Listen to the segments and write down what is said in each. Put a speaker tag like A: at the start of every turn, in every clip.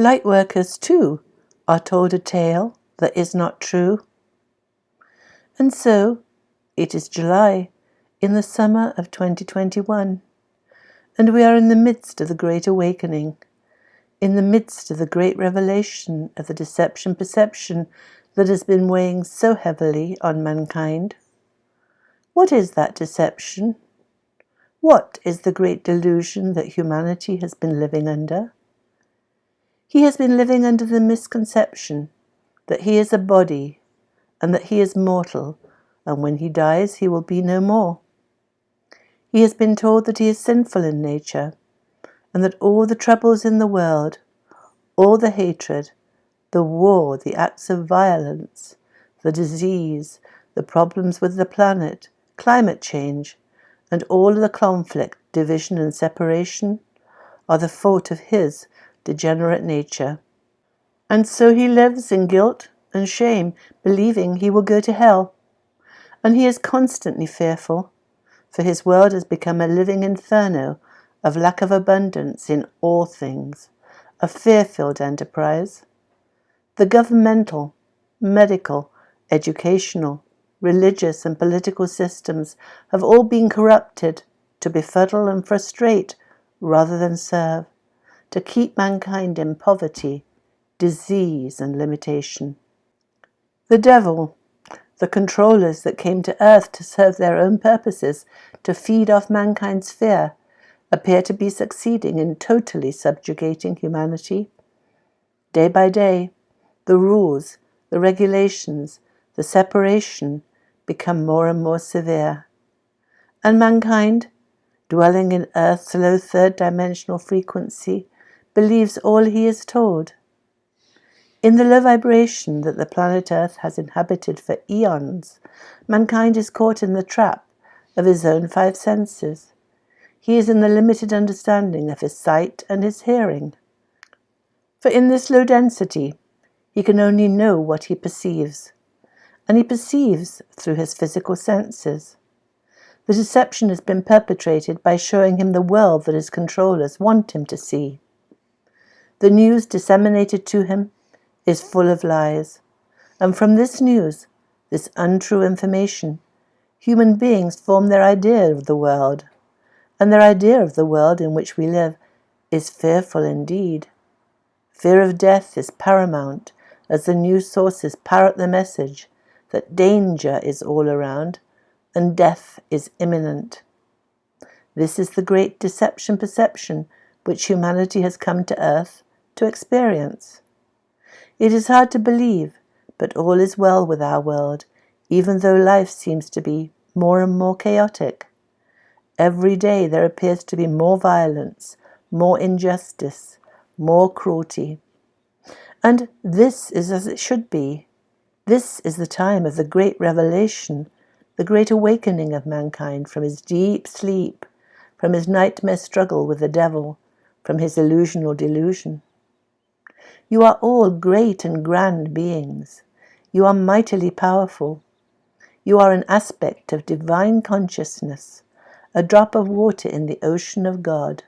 A: Lightworkers, too, are told a tale that is not true. And so, it is July, in the summer of 2021, and we are in the midst of the Great Awakening, in the midst of the great revelation of the deception perception that has been weighing so heavily on mankind. What is that deception? What is the great delusion that humanity has been living under? He has been living under the misconception that he is a body and that he is mortal, and when he dies he will be no more. He has been told that he is sinful in nature, and that all the troubles in the world, all the hatred, the war, the acts of violence, the disease, the problems with the planet, climate change, and all the conflict, division and separation are the fault of his degenerate nature. And so he lives in guilt and shame, believing he will go to hell. And he is constantly fearful, for his world has become a living inferno of lack of abundance in all things, a fear-filled enterprise. The governmental, medical, educational, religious and political systems have all been corrupted to befuddle and frustrate rather than serve, to keep mankind in poverty, disease and limitation. The devil, the controllers that came to earth to serve their own purposes, to feed off mankind's fear, appear to be succeeding in totally subjugating humanity. Day by day, the rules, the regulations, the separation become more and more severe. And mankind, dwelling in Earth's low third-dimensional frequency, believes all he is told. In the low vibration that the planet Earth has inhabited for eons, mankind is caught in the trap of his own five senses. He is in the limited understanding of his sight and his hearing. For in this low density, he can only know what he perceives, and he perceives through his physical senses. The deception has been perpetrated by showing him the world that his controllers want him to see. The news disseminated to him is full of lies, and from this news, this untrue information, human beings form their idea of the world, and their idea of the world in which we live is fearful indeed. Fear of death is paramount as the news sources parrot the message that danger is all around and death is imminent. This is the great deception perception which humanity has come to earth to experience. It is hard to believe, but all is well with our world, even though life seems to be more and more chaotic. Every day there appears to be more violence, more injustice, more cruelty. And this is as it should be. This is the time of the great revelation, the great awakening of mankind from his deep sleep, from his nightmare struggle with the devil, from his illusional delusion. You are all great and grand beings. You are mightily powerful. You are an aspect of divine consciousness, a drop of water in the ocean of God.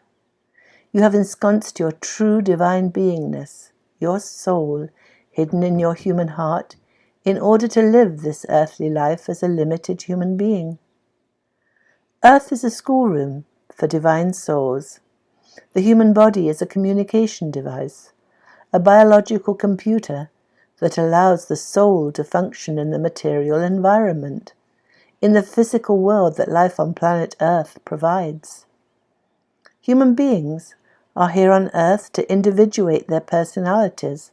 A: You have ensconced your true divine beingness, your soul, hidden in your human heart, in order to live this earthly life as a limited human being. Earth is a schoolroom for divine souls. The human body is a communication device, a biological computer that allows the soul to function in the material environment, in the physical world that life on planet Earth provides. Human beings are here on Earth to individuate their personalities,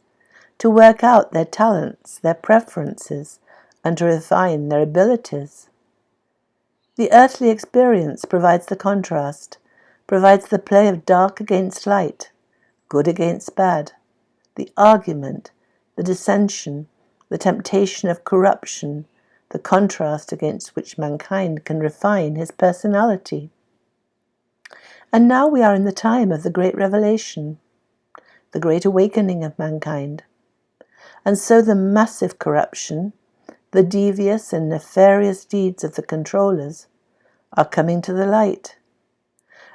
A: to work out their talents, their preferences, and to refine their abilities. The earthly experience provides the contrast, provides the play of dark against light, good against bad, the argument, the dissension, the temptation of corruption, the contrast against which mankind can refine his personality. And now we are in the time of the great revelation, the great awakening of mankind. And so the massive corruption, the devious and nefarious deeds of the controllers are coming to the light.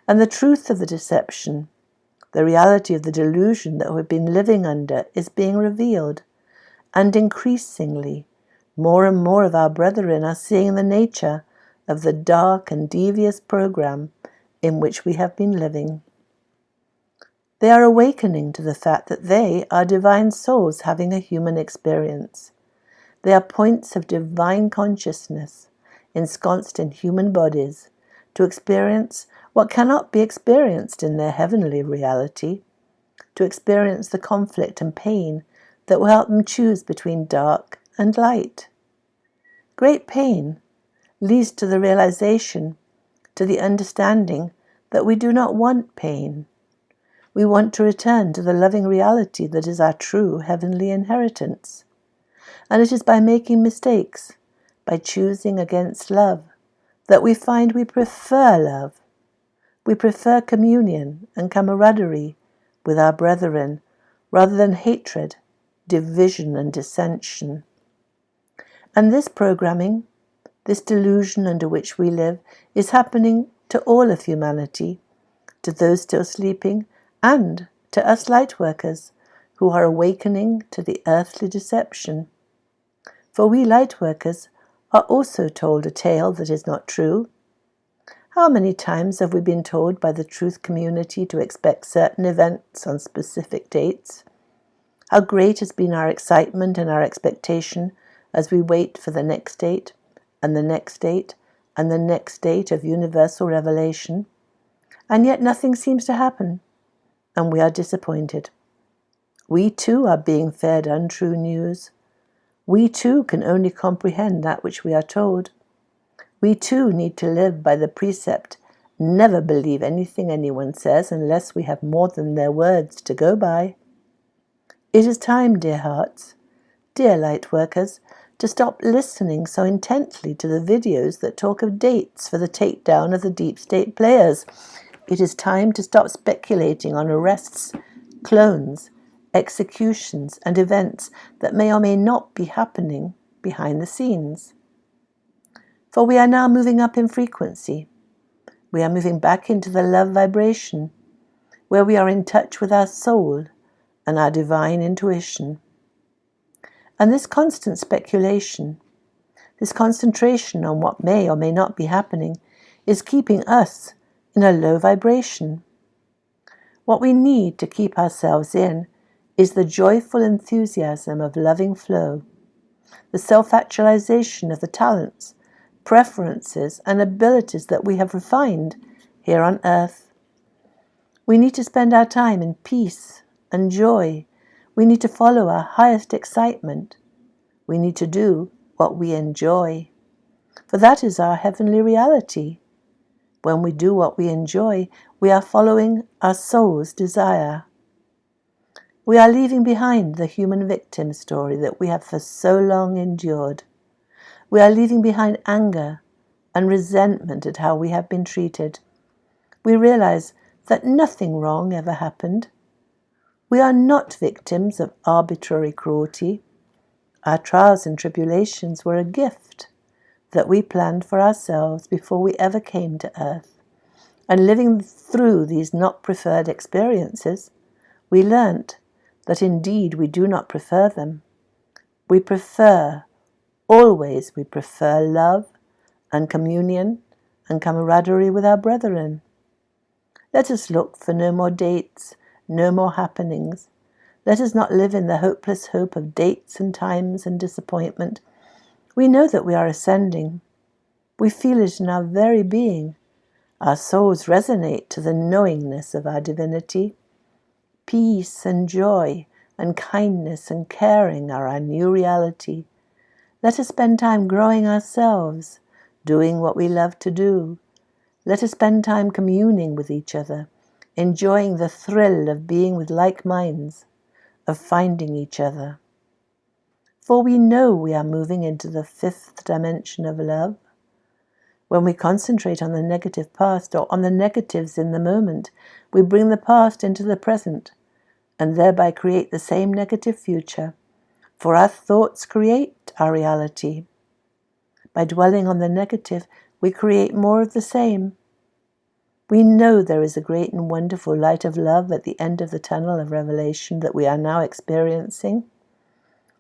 A: And the truth of the deception, The reality of the delusion that we've been living under is being revealed, and increasingly, more and more of our brethren are seeing the nature of the dark and devious program in which we have been living. They are awakening to the fact that they are divine souls having a human experience. They are points of divine consciousness ensconced in human bodies to experience what cannot be experienced in their heavenly reality, to experience the conflict and pain that will help them choose between dark and light. Great pain leads to the realization, to the understanding that we do not want pain. We want to return to the loving reality that is our true heavenly inheritance. And it is by making mistakes, by choosing against love, that we find we prefer love. We prefer communion and camaraderie with our brethren rather than hatred, division and dissension. And this programming, this delusion under which we live, is happening to all of humanity, to those still sleeping and to us light workers who are awakening to the earthly deception. For we light workers are also told a tale that is not true. How many times have we been told by the truth community to expect certain events on specific dates? How great has been our excitement and our expectation as we wait for the next date, and the next date, and the next date of universal revelation. And yet nothing seems to happen, and we are disappointed. We too are being fed untrue news. We too can only comprehend that which we are told. We too need to live by the precept, never believe anything anyone says unless we have more than their words to go by. It is time, dear hearts, dear light workers, to stop listening so intently to the videos that talk of dates for the takedown of the deep state players. It is time to stop speculating on arrests, clones, executions, and events that may or may not be happening behind the scenes. For we are now moving up in frequency. We are moving back into the love vibration, where we are in touch with our soul and our divine intuition. And this constant speculation, this concentration on what may or may not be happening, is keeping us in a low vibration. What we need to keep ourselves in is the joyful enthusiasm of loving flow, the self-actualization of the talents, preferences, and abilities that we have refined here on earth. We need to spend our time in peace and joy. We need to follow our highest excitement. We need to do what we enjoy, for that is our heavenly reality. When we do what we enjoy, we are following our soul's desire. We are leaving behind the human victim story that we have for so long endured. We are leaving behind anger and resentment at how we have been treated. We realize that nothing wrong ever happened. We are not victims of arbitrary cruelty. Our trials and tribulations were a gift that we planned for ourselves before we ever came to earth. And living through these not preferred experiences, we learnt that indeed we do not prefer them. We prefer, always we prefer love and communion and camaraderie with our brethren. Let us look for no more dates, no more happenings. Let us not live in the hopeless hope of dates and times and disappointment. We know that we are ascending. We feel it in our very being. Our souls resonate to the knowingness of our divinity. Peace and joy and kindness and caring are our new reality. Let us spend time growing ourselves, doing what we love to do. Let us spend time communing with each other, enjoying the thrill of being with like minds, of finding each other. For we know we are moving into the fifth dimension of love. When we concentrate on the negative past or on the negatives in the moment, we bring the past into the present and thereby create the same negative future. For our thoughts create our reality. By dwelling on the negative, we create more of the same. We know there is a great and wonderful light of love at the end of the tunnel of revelation that we are now experiencing.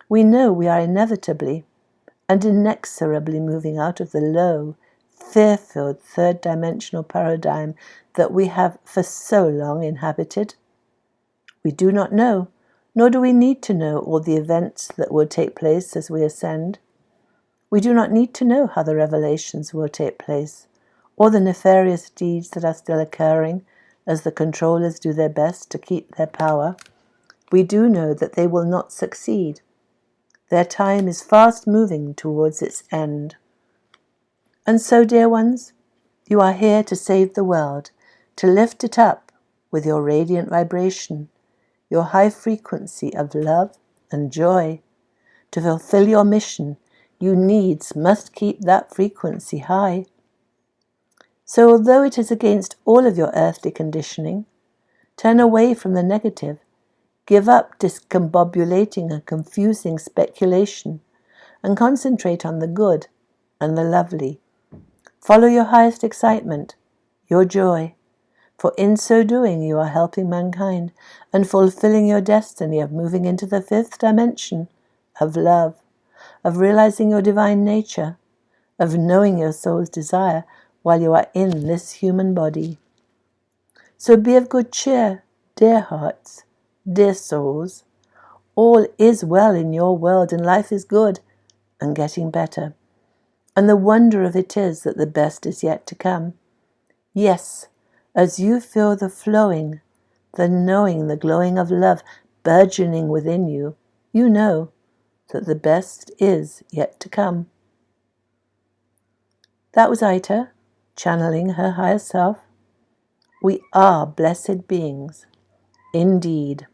A: We know we are inevitably and inexorably moving out of the low, fear-filled third-dimensional paradigm that we have for so long inhabited. We do not know, nor do we need to know all the events that will take place as we ascend. We do not need to know how the revelations will take place, or the nefarious deeds that are still occurring as the controllers do their best to keep their power. We do know that they will not succeed. Their time is fast moving towards its end. And so, dear ones, you are here to save the world, to lift it up with your radiant vibration, your high frequency of love and joy. To fulfill your mission, you needs must keep that frequency high. So although it is against all of your earthly conditioning, turn away from the negative. Give up discombobulating and confusing speculation and concentrate on the good and the lovely. Follow your highest excitement, your joy, for in so doing you are helping mankind and fulfilling your destiny of moving into the fifth dimension of love, of realizing your divine nature, of knowing your soul's desire while you are in this human body. So be of good cheer, dear hearts, dear souls. All is well in your world and life is good and getting better. And the wonder of it is that the best is yet to come. Yes, as you feel the flowing, the knowing, the glowing of love burgeoning within you, you know that the best is yet to come. That was Aita, channeling her higher self. We are blessed beings, indeed.